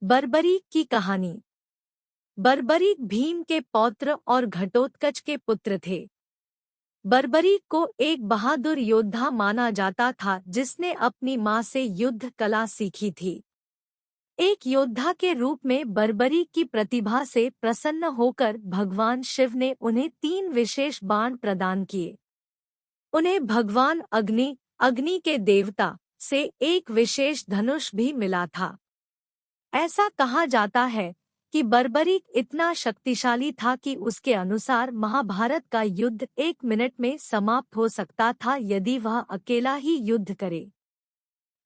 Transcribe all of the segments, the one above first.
बर्बरीक की कहानी। बर्बरीक भीम के पौत्र और घटोत्कच के पुत्र थे। बर्बरीक को एक बहादुर योद्धा माना जाता था जिसने अपनी माँ से युद्ध कला सीखी थी। एक योद्धा के रूप में बर्बरीक की प्रतिभा से प्रसन्न होकर भगवान शिव ने उन्हें 3 विशेष बाण प्रदान किए। उन्हें भगवान अग्नि के देवता से एक विशेष धनुष भी मिला था। ऐसा कहा जाता है कि बर्बरीक इतना शक्तिशाली था कि उसके अनुसार महाभारत का युद्ध 1 मिनट में समाप्त हो सकता था यदि वह अकेला ही युद्ध करे।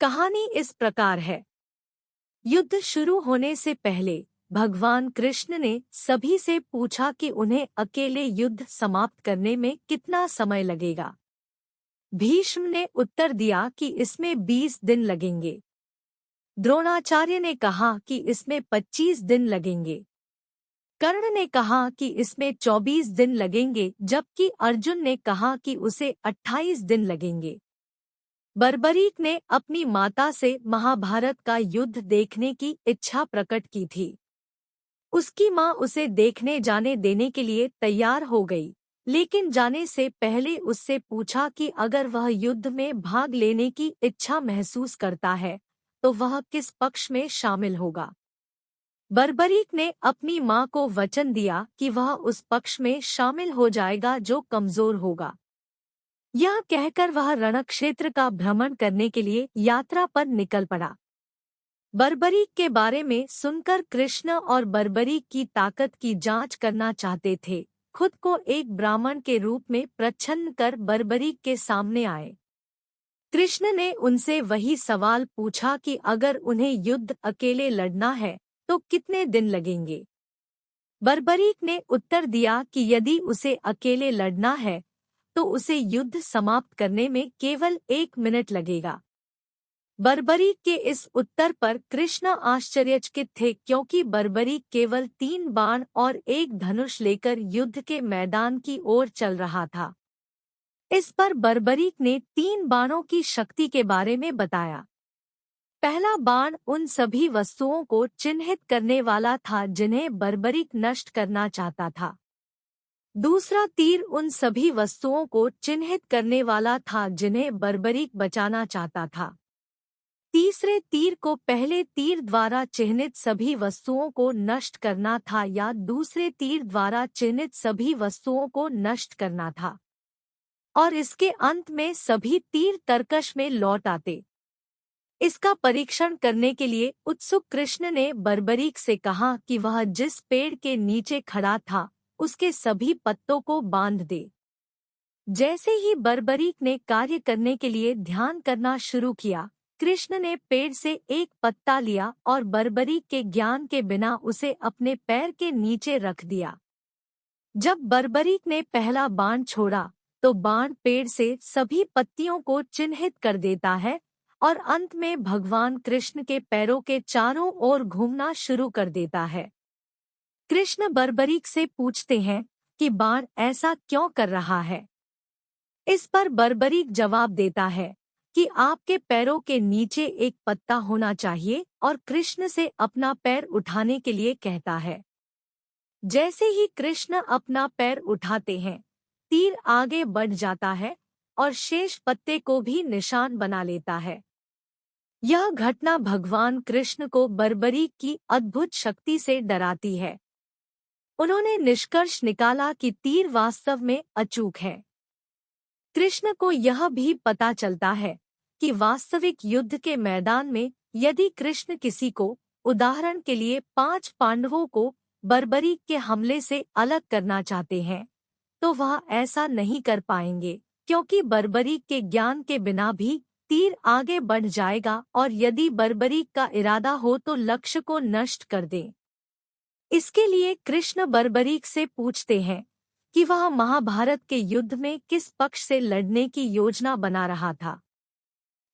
कहानी इस प्रकार है। युद्ध शुरू होने से पहले भगवान कृष्ण ने सभी से पूछा कि उन्हें अकेले युद्ध समाप्त करने में कितना समय लगेगा। भीष्म ने उत्तर दिया कि इसमें 20 दिन लगेंगे। द्रोणाचार्य ने कहा कि इसमें 25 दिन लगेंगे। कर्ण ने कहा कि इसमें 24 दिन लगेंगे, जबकि अर्जुन ने कहा कि उसे 28 दिन लगेंगे। बर्बरीक ने अपनी माता से महाभारत का युद्ध देखने की इच्छा प्रकट की थी। उसकी माँ उसे देखने जाने देने के लिए तैयार हो गई, लेकिन जाने से पहले उससे पूछा कि अगर वह युद्ध में भाग लेने की इच्छा महसूस करता है तो वह किस पक्ष में शामिल होगा। बर्बरीक ने अपनी माँ को वचन दिया कि वह उस पक्ष में शामिल हो जाएगा जो कमजोर होगा। यह कहकर वह रणक्षेत्र का भ्रमण करने के लिए यात्रा पर निकल पड़ा। बर्बरीक के बारे में सुनकर कृष्ण और बर्बरीक की ताकत की जांच करना चाहते थे। खुद को एक ब्राह्मण के रूप में प्रच्छन्न कर बर्बरीक के सामने आए। कृष्ण ने उनसे वही सवाल पूछा कि अगर उन्हें युद्ध अकेले लड़ना है तो कितने दिन लगेंगे। बर्बरीक ने उत्तर दिया कि यदि उसे अकेले लड़ना है तो उसे युद्ध समाप्त करने में केवल 1 मिनट लगेगा। बर्बरीक के इस उत्तर पर कृष्ण आश्चर्यचकित थे, क्योंकि बर्बरीक केवल 3 बाण और 1 धनुष लेकर युद्ध के मैदान की ओर चल रहा था। इस पर बर्बरीक ने 3 बाणों की शक्ति के बारे में बताया। पहला बाण उन सभी वस्तुओं को चिन्हित करने वाला था जिन्हें बर्बरीक नष्ट करना चाहता था। दूसरा तीर उन सभी वस्तुओं को चिन्हित करने वाला था जिन्हें बर्बरीक बचाना चाहता था। तीसरे तीर को पहले तीर द्वारा चिन्हित सभी वस्तुओं को नष्ट करना था या दूसरे तीर द्वारा चिन्हित सभी वस्तुओं को नष्ट करना था, और इसके अंत में सभी तीर तरकश में लौट आते। इसका परीक्षण करने के लिए उत्सुक कृष्ण ने बर्बरीक से कहा कि वह जिस पेड़ के नीचे खड़ा था उसके सभी पत्तों को बांध दे। जैसे ही बर्बरीक ने कार्य करने के लिए ध्यान करना शुरू किया, कृष्ण ने पेड़ से एक पत्ता लिया और बर्बरीक के ज्ञान के बिना उसे अपने पैर के नीचे रख दिया। जब बर्बरीक ने पहला बाण छोड़ा तो बाण पेड़ से सभी पत्तियों को चिन्हित कर देता है और अंत में भगवान कृष्ण के पैरों के चारों ओर घूमना शुरू कर देता है। कृष्ण बर्बरीक से पूछते हैं कि बाण ऐसा क्यों कर रहा है। इस पर बर्बरीक जवाब देता है कि आपके पैरों के नीचे एक पत्ता होना चाहिए, और कृष्ण से अपना पैर उठाने के लिए कहता है। जैसे ही कृष्ण अपना पैर उठाते हैं, तीर आगे बढ़ जाता है और शेष पत्ते को भी निशान बना लेता है। यह घटना भगवान कृष्ण को बर्बरीक की अद्भुत शक्ति से डराती है। उन्होंने निष्कर्ष निकाला कि तीर वास्तव में अचूक है। कृष्ण को यह भी पता चलता है कि वास्तविक युद्ध के मैदान में यदि कृष्ण किसी को, उदाहरण के लिए 5 पांडवों को, बर्बरीक के हमले से अलग करना चाहते हैं तो वह ऐसा नहीं कर पाएंगे, क्योंकि बर्बरीक के ज्ञान के बिना भी तीर आगे बढ़ जाएगा और यदि बर्बरीक का इरादा हो तो लक्ष्य को नष्ट कर दे। इसके लिए कृष्ण बर्बरीक से पूछते हैं कि वह महाभारत के युद्ध में किस पक्ष से लड़ने की योजना बना रहा था।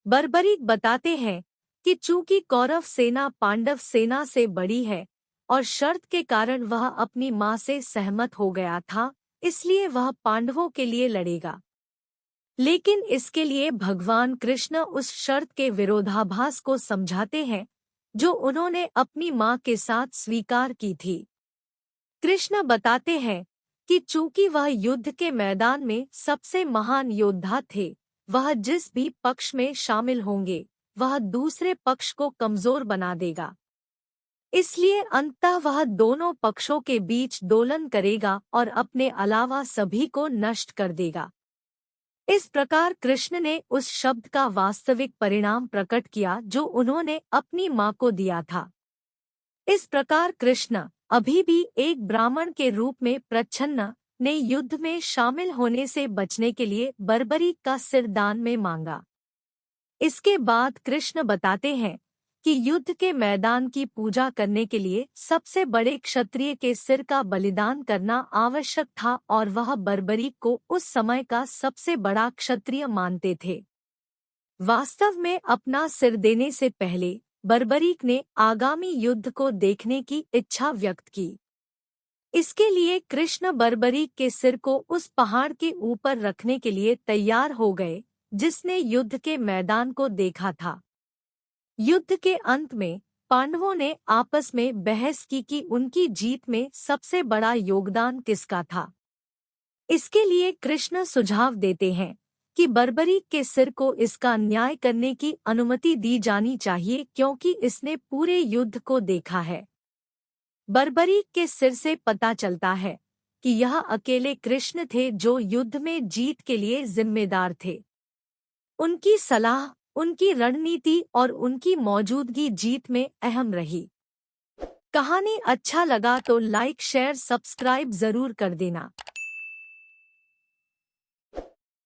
बर्बरीक बताते हैं कि चूंकि कौरव सेना पांडव सेना से बड़ी है और शर्त के कारण वह अपनी मां से सहमत हो गया था, इसलिए वह पांडवों के लिए लड़ेगा। लेकिन इसके लिए भगवान कृष्ण उस शर्त के विरोधाभास को समझाते हैं जो उन्होंने अपनी मां के साथ स्वीकार की थी। कृष्ण बताते हैं कि चूंकि वह युद्ध के मैदान में सबसे महान योद्धा थे, वह जिस भी पक्ष में शामिल होंगे वह दूसरे पक्ष को कमजोर बना देगा। इसलिए अंततः वह दोनों पक्षों के बीच दोलन करेगा और अपने अलावा सभी को नष्ट कर देगा। इस प्रकार कृष्ण ने उस शब्द का वास्तविक परिणाम प्रकट किया जो उन्होंने अपनी मां को दिया था। इस प्रकार कृष्ण अभी भी एक ब्राह्मण के रूप में प्रच्छन्न ने युद्ध में शामिल होने से बचने के लिए बर्बरीक का सिर दान में मांगा। इसके बाद कृष्ण बताते हैं कि युद्ध के मैदान की पूजा करने के लिए सबसे बड़े क्षत्रिय के सिर का बलिदान करना आवश्यक था और वह बर्बरीक को उस समय का सबसे बड़ा क्षत्रिय मानते थे। वास्तव में अपना सिर देने से पहले बर्बरीक ने आगामी युद्ध को देखने की इच्छा व्यक्त की। इसके लिए कृष्ण बर्बरीक के सिर को उस पहाड़ के ऊपर रखने के लिए तैयार हो गए जिसने युद्ध के मैदान को देखा था। युद्ध के अंत में पांडवों ने आपस में बहस की कि उनकी जीत में सबसे बड़ा योगदान किसका था। इसके लिए कृष्ण सुझाव देते हैं कि बर्बरीक के सिर को इसका न्याय करने की अनुमति दी जानी चाहिए क्योंकि इसने पूरे युद्ध को देखा है। बर्बरीक के सिर से पता चलता है कि यह अकेले कृष्ण थे जो युद्ध में जीत के लिए जिम्मेदार थे। उनकी सलाह, उनकी रणनीति और उनकी मौजूदगी जीत में अहम रही। कहानी अच्छा लगा तो लाइक शेयर सब्सक्राइब जरूर कर देना।